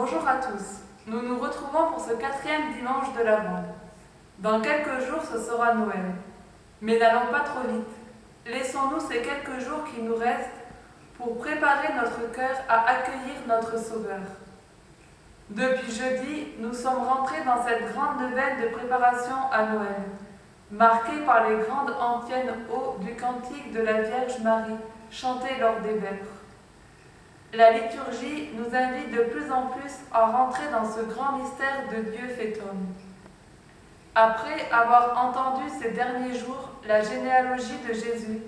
Bonjour à tous, nous nous retrouvons pour ce 4e dimanche de l'Avent. Dans quelques jours, ce sera Noël. Mais n'allons pas trop vite. Laissons-nous ces quelques jours qui nous restent pour préparer notre cœur à accueillir notre Sauveur. Depuis jeudi, nous sommes rentrés dans cette grande veine de préparation à Noël, marquée par les grandes antiennes hauts du cantique de la Vierge Marie, chantées lors des vêpres. La liturgie nous invite de plus en plus à rentrer dans ce grand mystère de Dieu fait homme. Après avoir entendu ces derniers jours la généalogie de Jésus,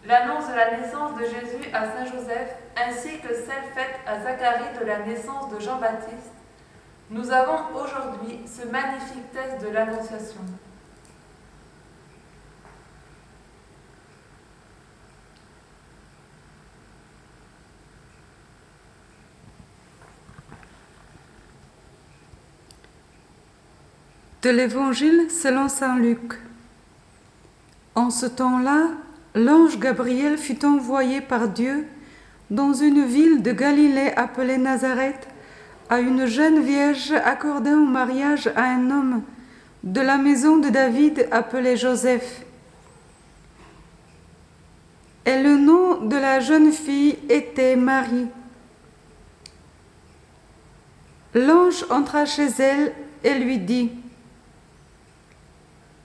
l'annonce de la naissance de Jésus à Saint Joseph, ainsi que celle faite à Zacharie de la naissance de Jean-Baptiste, nous avons aujourd'hui ce magnifique texte de l'Annonciation. De l'Évangile selon saint Luc. En ce temps-là, l'ange Gabriel fut envoyé par Dieu dans une ville de Galilée appelée Nazareth, à une jeune vierge accordée en mariage à un homme de la maison de David appelé Joseph. Et le nom de la jeune fille était Marie. L'ange entra chez elle et lui dit: «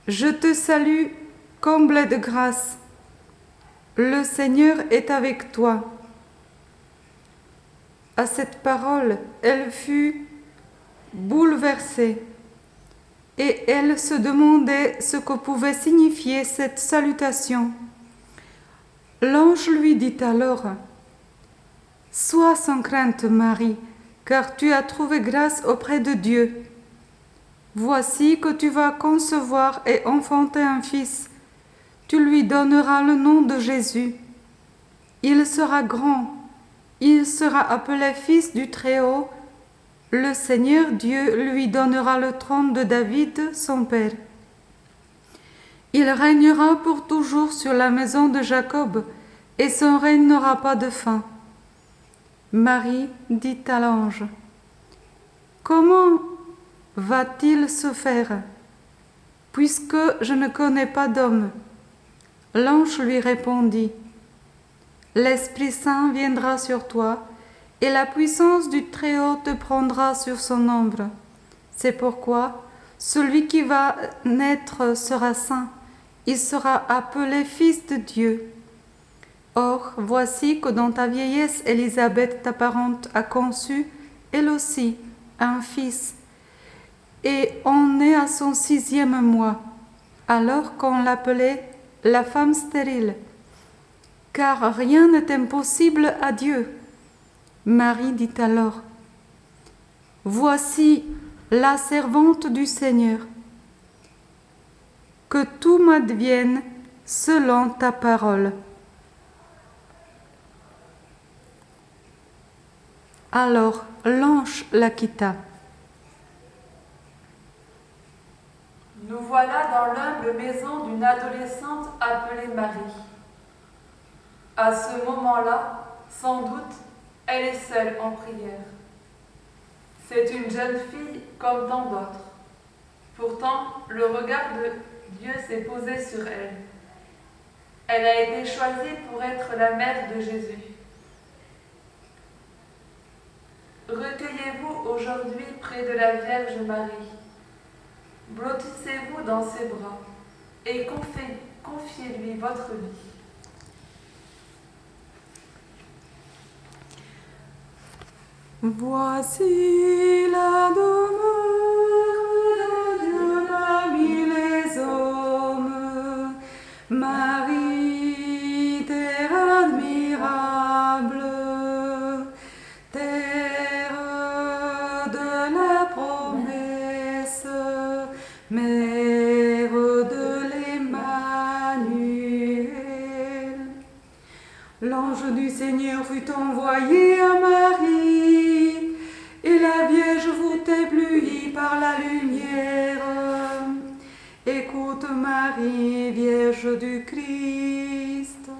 Je te salue, comblée de grâce. Le Seigneur est avec toi. » À cette parole, elle fut bouleversée et elle se demandait ce que pouvait signifier cette salutation. L'ange lui dit alors: « Sois sans crainte, Marie, car tu as trouvé grâce auprès de Dieu. Voici que tu vas concevoir et enfanter un fils. Tu lui donneras le nom de Jésus. Il sera grand. Il sera appelé Fils du Très-Haut. Le Seigneur Dieu lui donnera le trône de David, son père. Il régnera pour toujours sur la maison de Jacob, et son règne n'aura pas de fin. » Marie dit à l'ange: « Comment va-t-il se faire, puisque je ne connais pas d'homme ?» L'ange lui répondit: « L'Esprit Saint viendra sur toi, et la puissance du Très-Haut te prendra sur son ombre. C'est pourquoi celui qui va naître sera saint, il sera appelé Fils de Dieu. Or, voici que dans ta vieillesse, Élisabeth, ta parente, a conçu, elle aussi, un fils, et on est à son 6e mois, alors qu'on l'appelait la femme stérile, car rien n'est impossible à Dieu. » Marie dit alors: « Voici la servante du Seigneur. Que tout m'advienne selon ta parole. » Alors l'ange la quitta. Nous voilà dans l'humble maison d'une adolescente appelée Marie. À ce moment-là, sans doute, elle est seule en prière. C'est une jeune fille comme tant d'autres. Pourtant, le regard de Dieu s'est posé sur elle. Elle a été choisie pour être la mère de Jésus. Recueillez-vous aujourd'hui près de la Vierge Marie. Blottissez-vous dans ses bras et confiez-lui votre vie. Voici la demeure de Dieu parmi les hommes. Marie, terre admirable, terre de la promesse, mère de l'Emmanuel. L'ange du Seigneur fut envoyé à Marie, et la Vierge fut éblouie par la lumière. Écoute Marie, Vierge du Christ,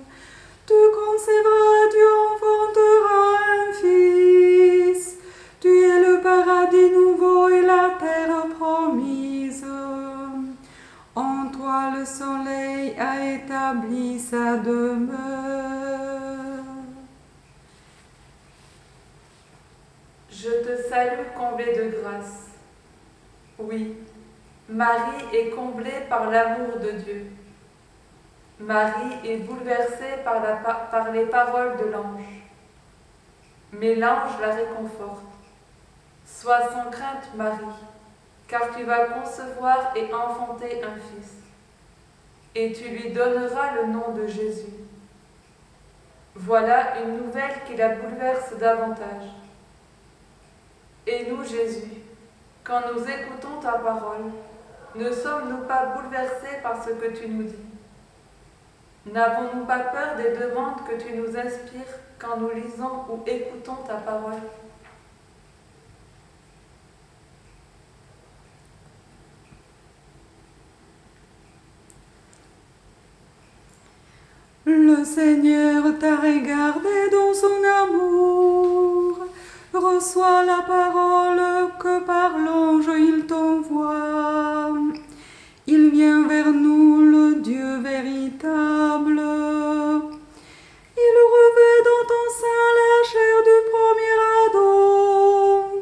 tu concevras, tu enfanteras un fils, tu es le paradis établit sa demeure. Je te salue comblée de grâce. Oui, Marie est comblée par l'amour de Dieu. Marie est bouleversée par les paroles de l'ange. Mais l'ange la réconforte. Sois sans crainte, Marie, car tu vas concevoir et enfanter un fils, et tu lui donneras le nom de Jésus. Voilà une nouvelle qui la bouleverse davantage. Et nous, Jésus, quand nous écoutons ta parole, ne sommes-nous pas bouleversés par ce que tu nous dis? N'avons-nous pas peur des demandes que tu nous inspires quand nous lisons ou écoutons ta parole? Le Seigneur t'a regardé dans son amour. Reçois la parole que par l'ange il t'envoie. Il vient vers nous, le Dieu véritable. Il revêt dans ton sein la chair du premier Adam,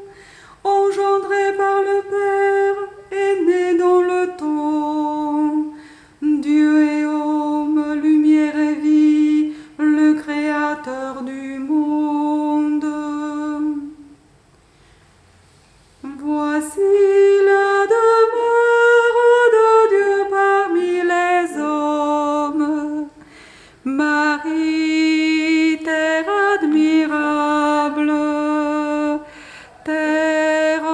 engendré par le Père et né dans le temps. Dieu et homme, lumière et vie, le Créateur du monde. Voici la demeure de Dieu parmi les hommes. Marie, terre admirable, terre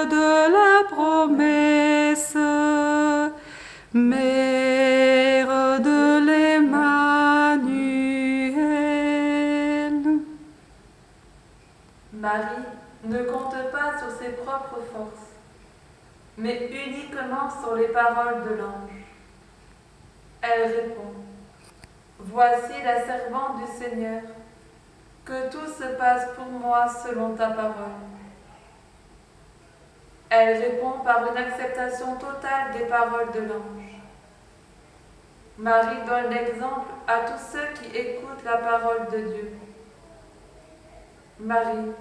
de la promesse, mère de l'Emmanuel. Marie ne compte pas sur ses propres forces, mais uniquement sur les paroles de l'ange. Elle répond: Voici la servante du Seigneur, que tout se passe pour moi selon ta parole. Elle répond par une acceptation totale des paroles de l'ange. Marie donne l'exemple à tous ceux qui écoutent la parole de Dieu. Marie,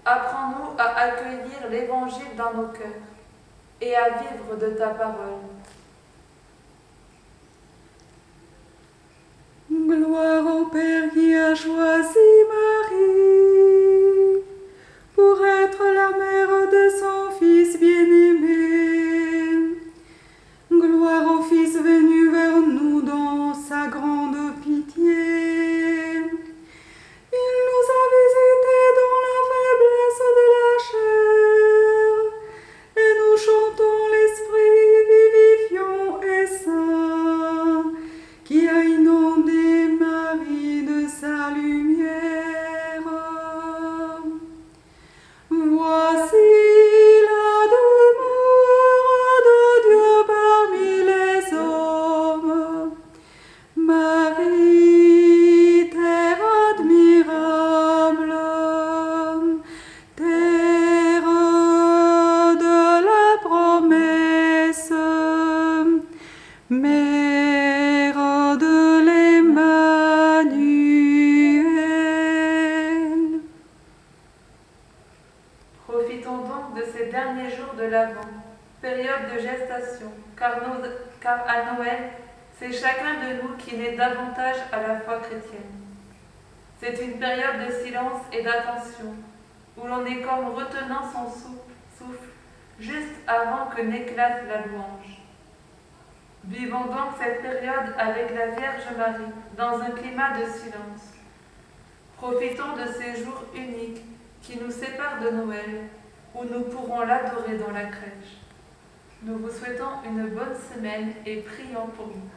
apprends-nous à accueillir l'Évangile dans nos cœurs et à vivre de ta parole. Gloire au Père qui a choisi Marie pour être la mère de son Fils bien-aimé. Gloire au Fils venu vers nous dans sa grande pitié. Il nous a visités dans la faiblesse de la chair, et nous chantons l'Esprit vivifiant et saint, qui a inondé Marie de sa lumière. Voici la demeure de Dieu parmi les hommes. Marie, terre admirable, terre de la promesse, mère de l'Emmanuel. Profitons donc de ces derniers jours de l'Avent, période de gestation, car à Noël, c'est chacun de nous qui naît davantage à la foi chrétienne. C'est une période de silence et d'attention, où l'on est comme retenant son souffle juste avant que n'éclate la louange. Vivons donc cette période avec la Vierge Marie, dans un climat de silence. Profitons de ces jours uniques qui nous séparent de Noël, où nous pourrons l'adorer dans la crèche. Nous vous souhaitons une bonne semaine et prions pour vous.